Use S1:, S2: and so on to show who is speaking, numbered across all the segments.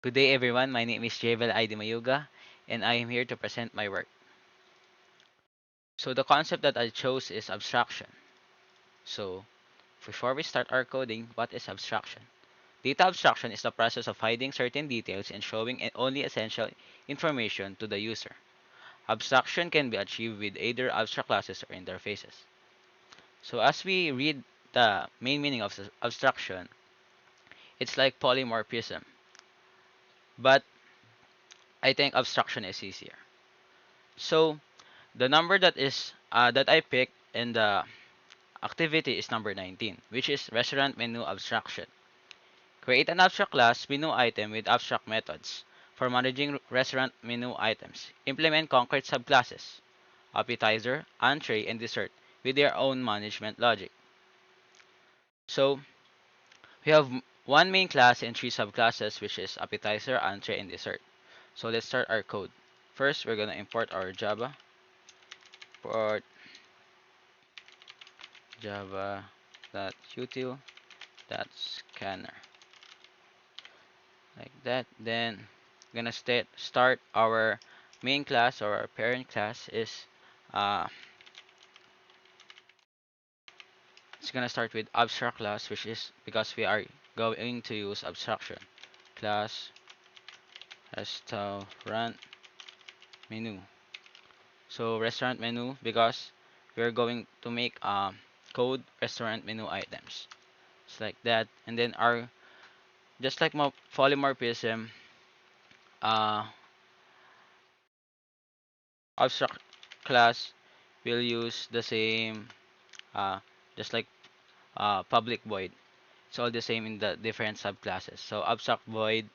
S1: Good day, everyone. My name is Finals-Dimayuga, and I am here to present my work. So the concept that I chose is abstraction. So before we start our coding, what is abstraction? Data abstraction is the process of hiding certain details and showing only essential information to the user. Abstraction can be achieved with either abstract classes or interfaces. So as we read the main meaning of abstraction, it's like polymorphism, but I think abstraction is easier. So the number that I picked in the activity is number 19, which is restaurant menu abstraction. Create an abstract class menu item with abstract methods for managing restaurant menu items. Implement concrete subclasses, appetizer, entree, and dessert with their own management logic. So we have one main class and three subclasses, which is appetizer, entree, and dessert. So let's start our code. First, we're gonna import our Java, import java.util.scanner, like that. Then gonna start our main class, or our parent class is uh it's gonna start with abstract class, which is because we are going to use abstraction. Class restaurant menu. So restaurant menu because we're going to make code restaurant menu items. It's like that. And then our, just like polymorphism, uh abstract class will use the same, uh just like public void. It's all the same in the different subclasses. So abstract void,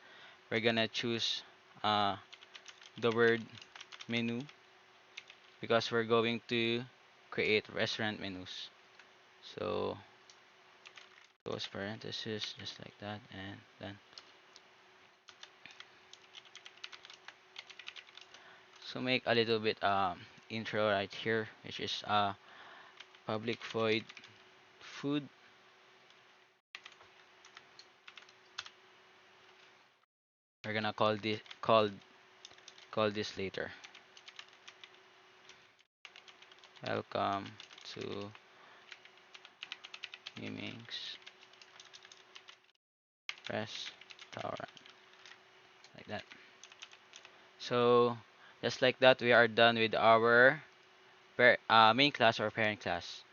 S1: we're gonna choose uh the word menu because we're going to create restaurant menus. So close parenthesis, just like that, and then so make a little bit intro right here, which is public void food. We're gonna call this later. Welcome to Miming's restaurant, like that. So just like that, we are done with our main class or parent class.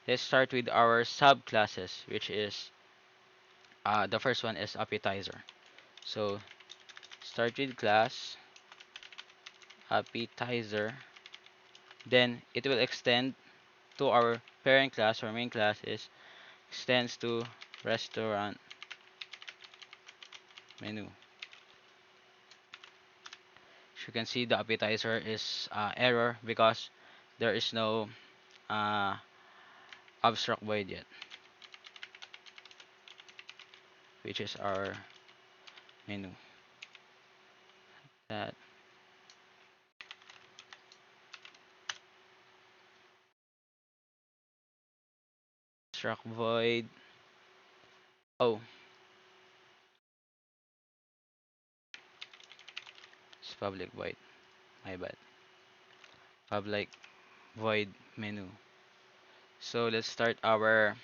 S1: Let's start with our subclasses, which is the first one is appetizer. So start with class appetizer, then it will extend to our parent class or main class is extends to restaurant menu. As you can see, the appetizer is error because there is no uh, abstract void yet, which is our menu. That abstract void. Oh, it's public void. My bad. Public void menu. So let's start our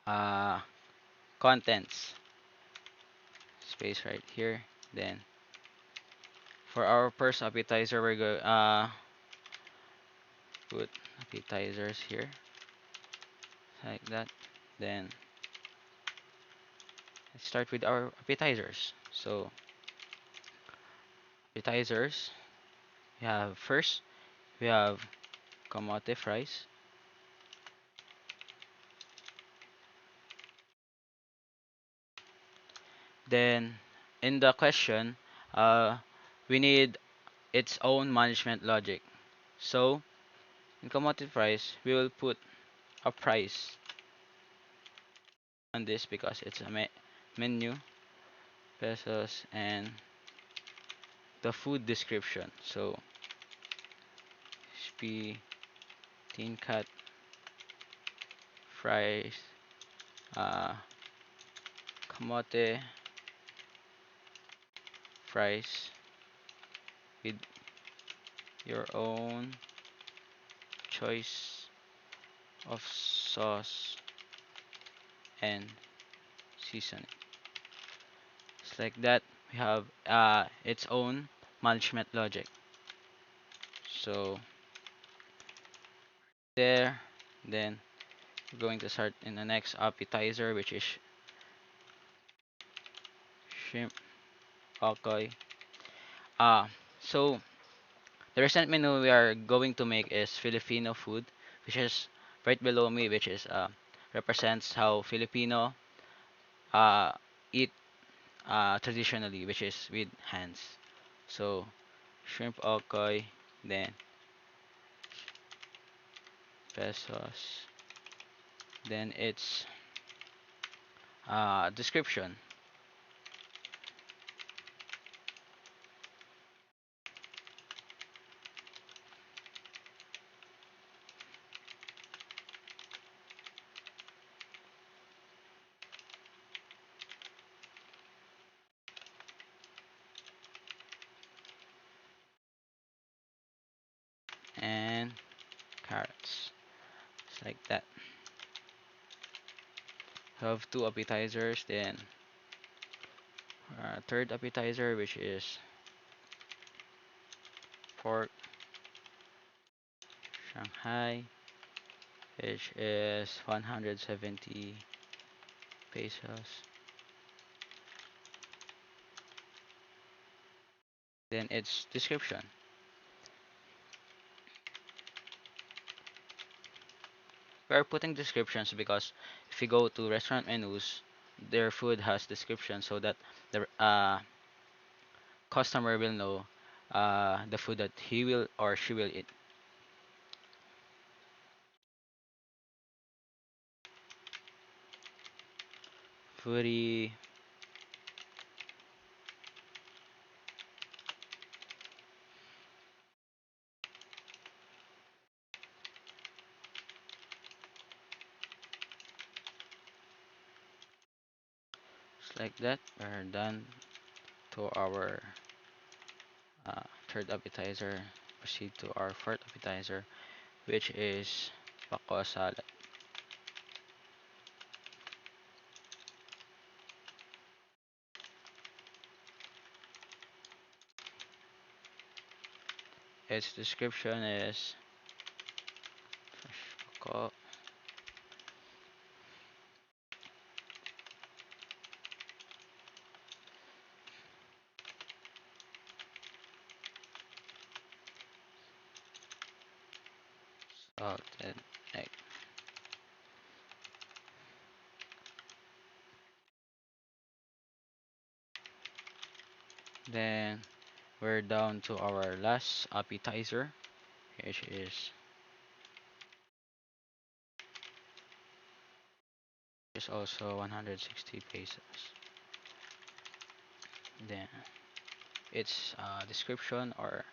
S1: uh, contents. Space right here. Then for our first appetizer, we're going put appetizers here, like that. Then let's start with our appetizers. So appetizers, we have first we have kamote fries. Then in the question, uh, we need its own management logic. So in kamote fries, we will put a price on this because it's a menu pesos and the food description. So SP tin cut fries, uh, kamote fries with your own choice of sauce and seasoning. It's like that. We have its own management logic. So there, then we're going to start in the next appetizer, which is shrimp okay. Uh, so the recent menu we are going to make is Filipino food, which is right below me, which is represents how Filipino uh, eat traditionally, which is with hands. So shrimp okoy, then pesos, then its description, and carrots. It's like that. Have two appetizers, then third appetizer, which is pork Shanghai, which is 170 pesos. Then its description. We are putting descriptions because if you go to restaurant menus, their food has descriptions so that the customer will know the food that he will or she will eat. Foodie, just like that. We're done to our third appetizer. Proceed to our fourth appetizer, which is Paco salad. Its description is fresh Paco, salted egg. Then we're down to our last appetizer, which is also 160 pesos. Then its description or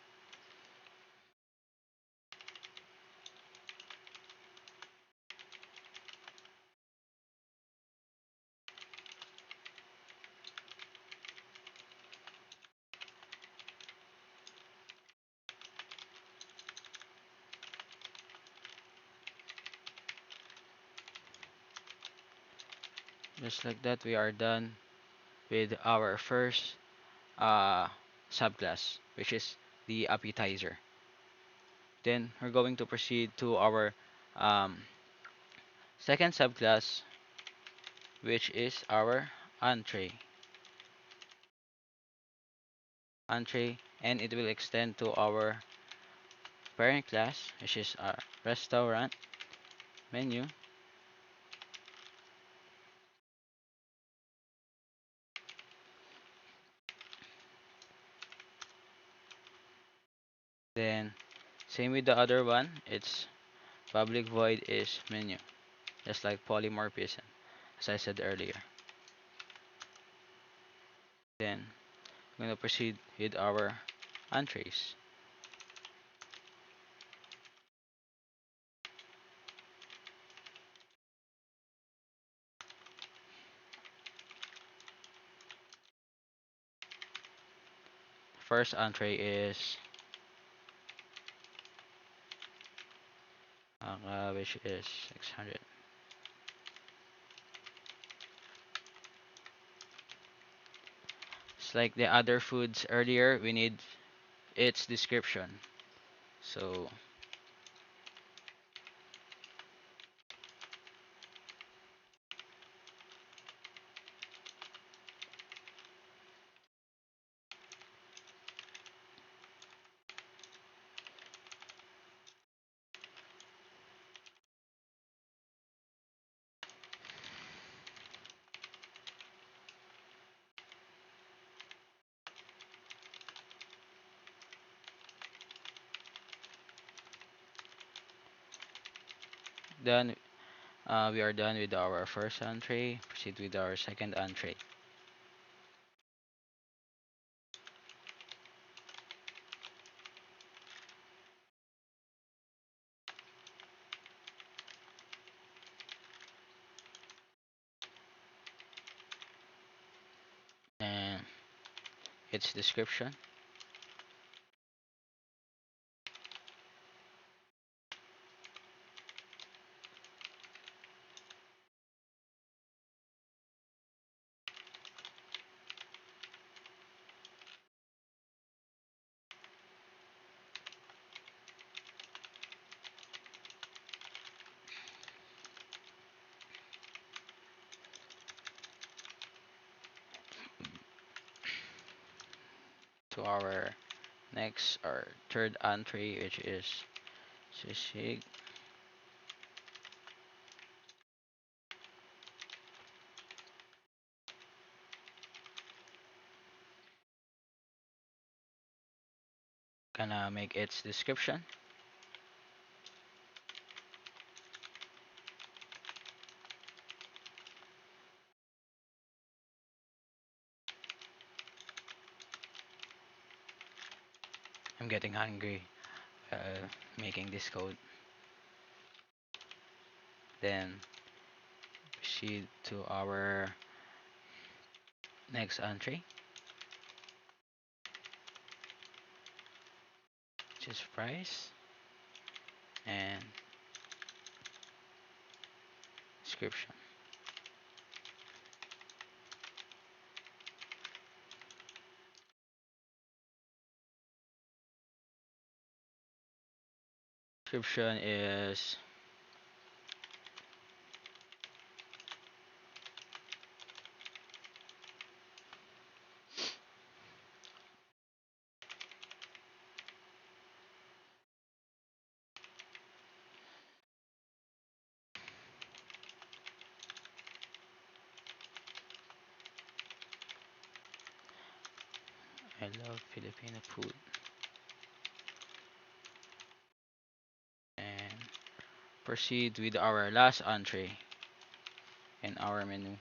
S1: just like that, we are done with our first uh, subclass, which is the appetizer. Then we're going to proceed to our um, second subclass, which is our entree. Entree, and it will extend to our parent class, which is our restaurant menu. Then same with the other one, its public void is menu, just like polymorphism, as I said earlier. Then I'm gonna proceed with our entrees. first entree is which is 600. It's like the other foods earlier, we need its description. So done. We are done with our first entree. Proceed with our second entree. And its description. To our next or third entree, which is sisig. Gonna make its description. I'm getting hungry making this code. Then proceed to our next entree, which is price and description. Description is I love Filipino food and proceed with our last entree in our menu,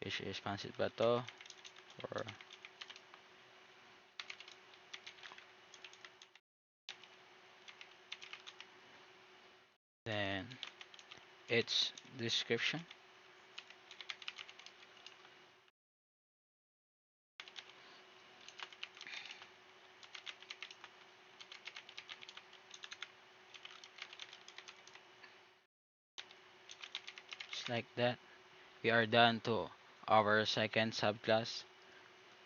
S1: which is pancit bato or then its description. Just like that. We are done to our second subclass.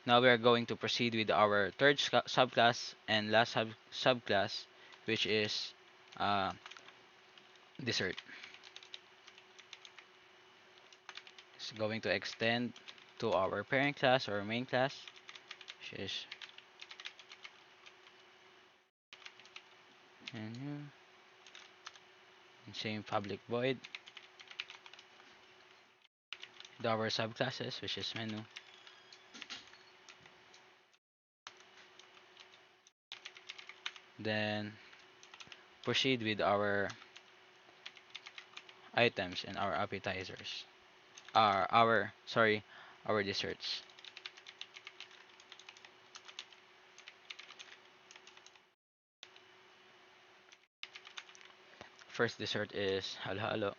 S1: Now we are going to proceed with our third subclass and last subclass, which is uh, dessert. It's going to extend to our parent class or main class, which is menu, and same public void. With our subclasses, which is menu. Then proceed with our items and our appetizers. Our sorry, our desserts. First dessert is halo halo.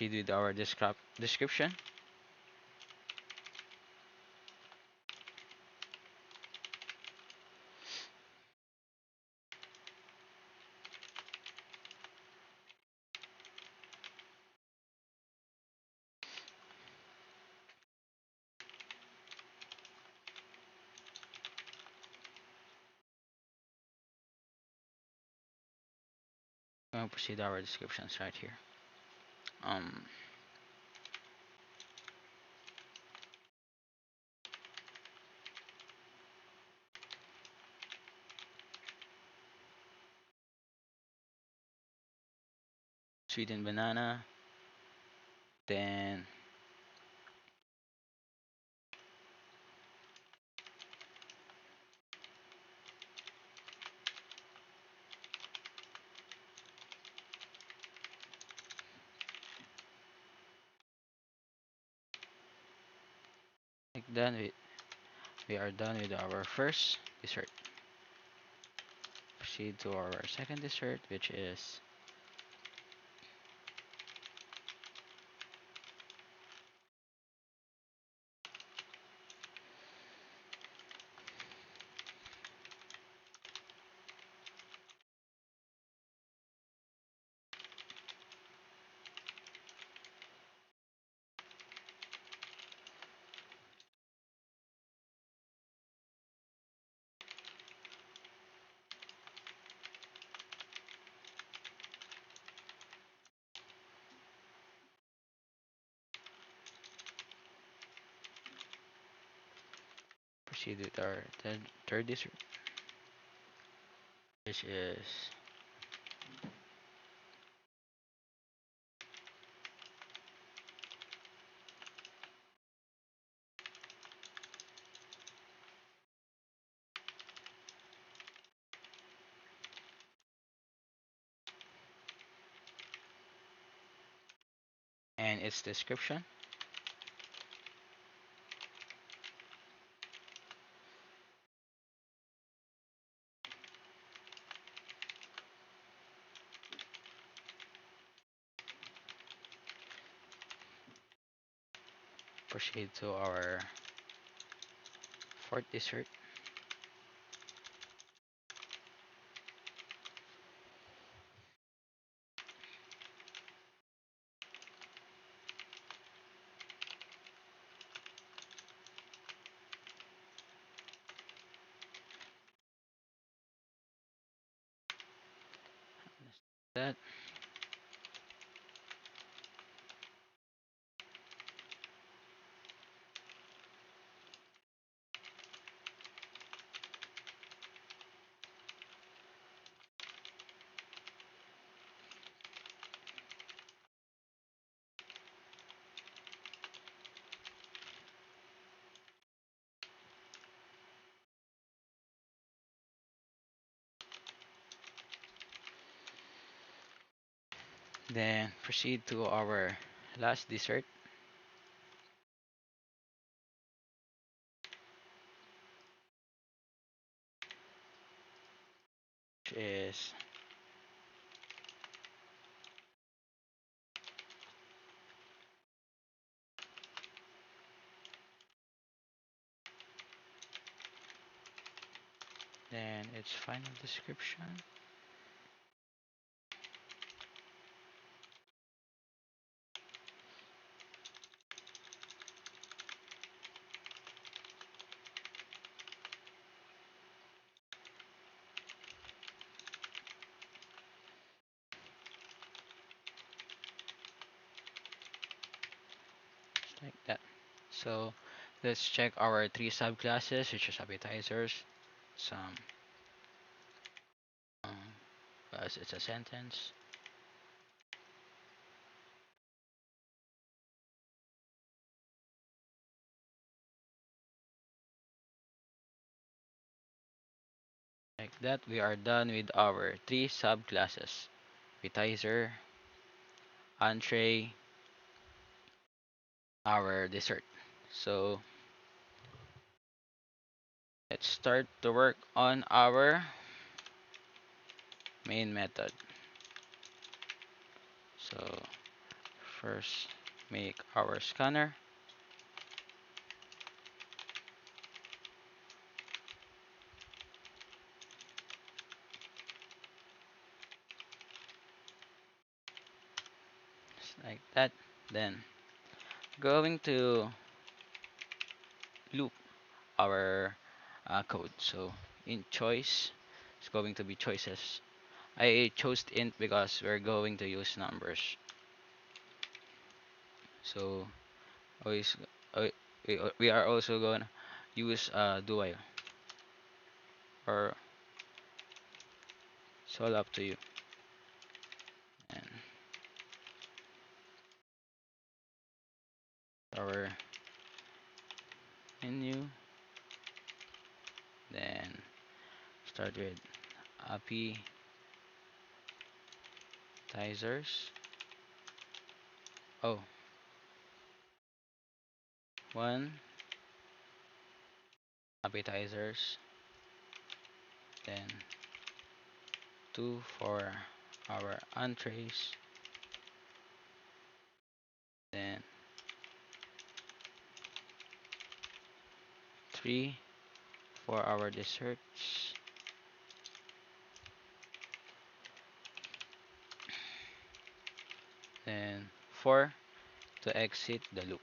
S1: proceed with our description. We'll proceed our descriptions right here. Um, Sweetened banana, then like that we are done with our first dessert. Proceed to our second dessert, which is proceed with our third dessert, which is and its description. Proceed to our fourth dessert. That then proceed to our last dessert, which is then its final description. Just like that. So let's check our three subclasses, which is appetizers, some as it's a sentence, like that. We are done with our three subclasses: appetizer, entree, our dessert. So let's start to work on our main method. So First, make our scanner. Just like that. Then going to loop our code. So in choice, it's going to be choices. I chose int because we're going to use numbers. So always uh, we are also gonna use do while, or it's all up to you. And our menu, then start with appetizers. Oh, one appetizers, then two for our entrees, then three for our desserts, then four to exit the loop.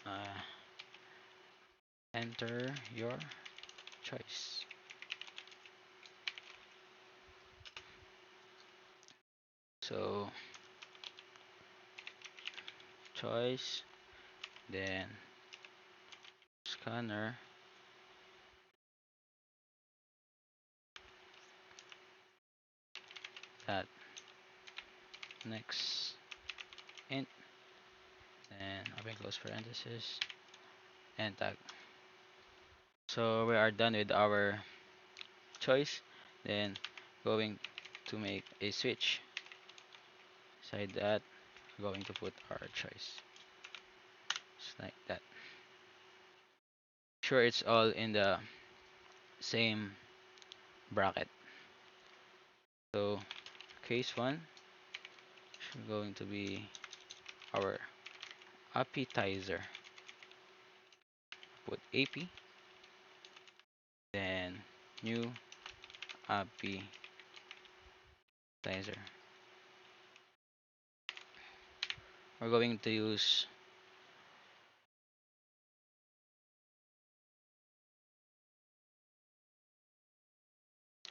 S1: Uh, enter your choice. So choice, then scanner, that next int, then open close parenthesis, and tag. So we are done with our choice. Then going to make a switch. Beside that, we're going to put our choice. Just like that. Sure, it's all in the same bracket. So case one is going to be our appetizer. Put AP, then new appetizer. We're going to use,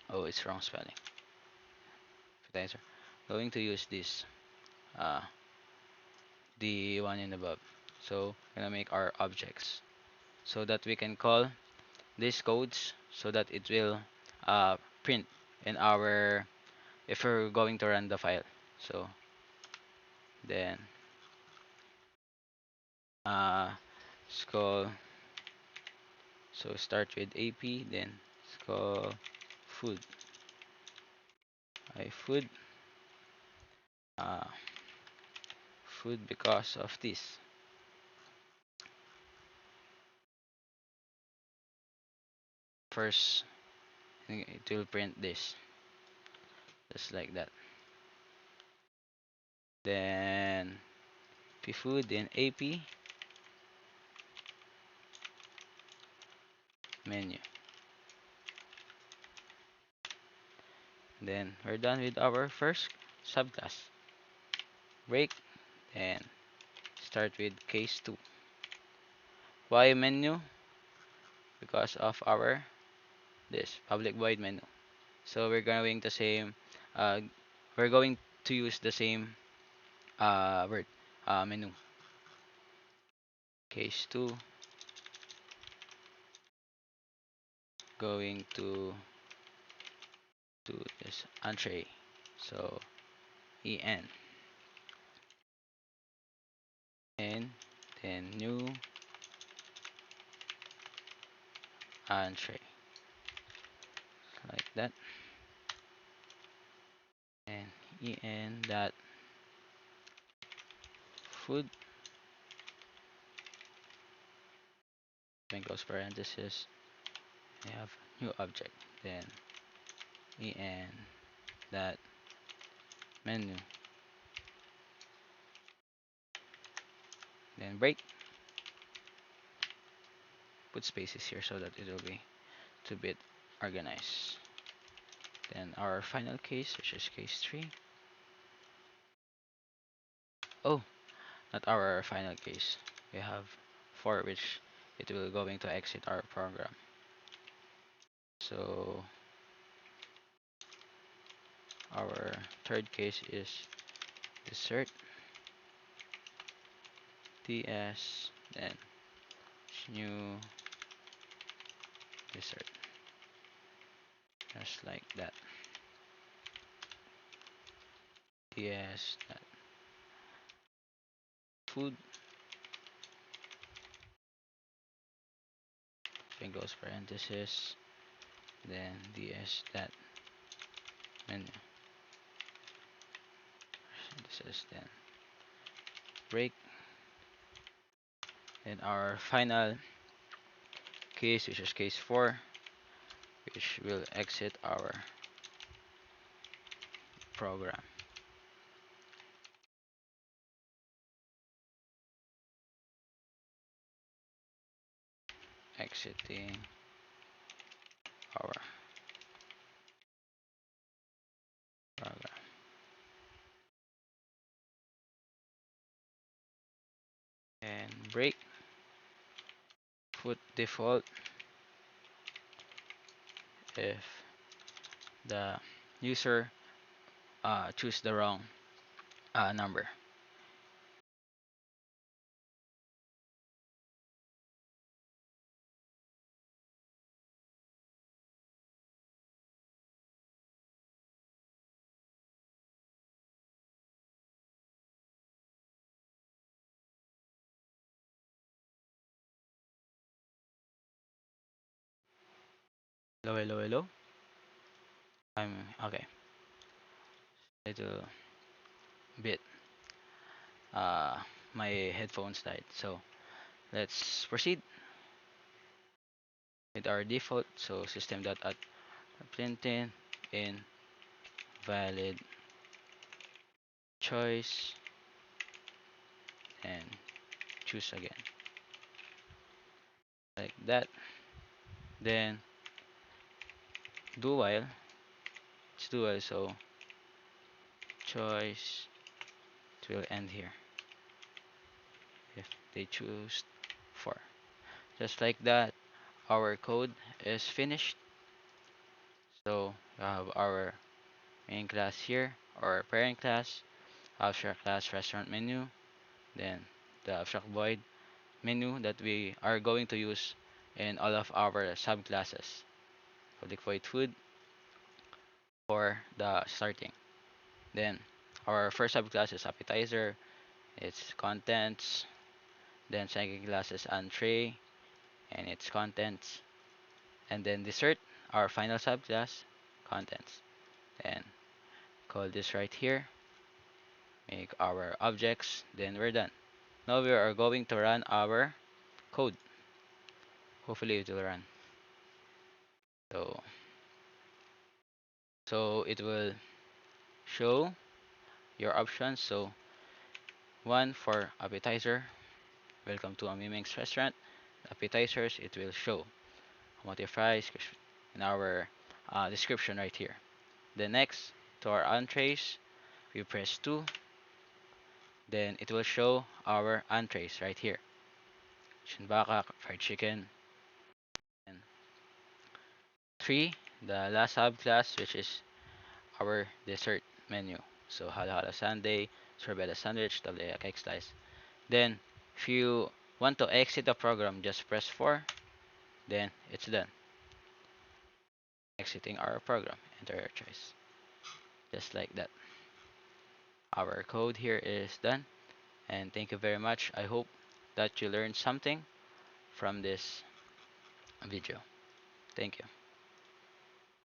S1: oh, it's wrong spelling. Appetizer. Going to use this, uh, the one in above. So we're gonna make our objects so that we can call these codes so that it will print in our, if we're going to run the file. So then let's call, so start with AP, then let's call food. I food, uh, food because of this. First, it will print this just like that. Then P food, then AP menu. Then we're done with our first subclass. Break, then start with case 2. Why menu? Because of our this public void menu. So we're going to same uh, we're going to use the same word menu. Case 2 going to this entree. So en, and then new entree like that, and en that food, then close parenthesis, we have new object, then en that menu, then break, put spaces here so that it will be two bit organized. Then our final case, which is case 3. Oh, not our final case. We have 4, which it will going to exit our program. So our third case is dessert ts, then new dessert, just like that. Ts that food, then goes parenthesis, then ds that menu, parenthesis, then break. And our final case, which is case 4, which will exit our program. Exiting our program. And break, put default if the user choose the wrong number. Hello, hello, hello. I'm okay. Little bit. Uh, my headphones died. So let's proceed with our default. So system.out printing in valid choice and choose again like that. Then do while. It's do while. So choice, it will end here if they choose 4. Just like that, our code is finished. So we have our main class here, our parent class, abstract class restaurant menu, then the abstract void menu that we are going to use in all of our subclasses. Public void food for the starting. Then our first subclass is appetizer, its contents. Then second class is entree and its contents. And then dessert, our final subclass, contents. Then call this right here, make our objects, then we're done. Now we are going to run our code. Hopefully it will run. So, so it will show your options. So one for appetizer, welcome to a Miming's restaurant. Appetizers, it will show motif fries in our description right here. The next, to our entrees, we press 2, then it will show our entrees right here. Shinbaka, fried chicken, and 3, the last subclass, which is our dessert menu. So halo halo sundae, sorbet sandwich, tableya cake slice. Then, if you want to exit the program, just press 4, then it's done. Exiting our program, enter your choice. Just like that. Our code here is done. And thank you very much. I hope that you learned something from this video. Thank you.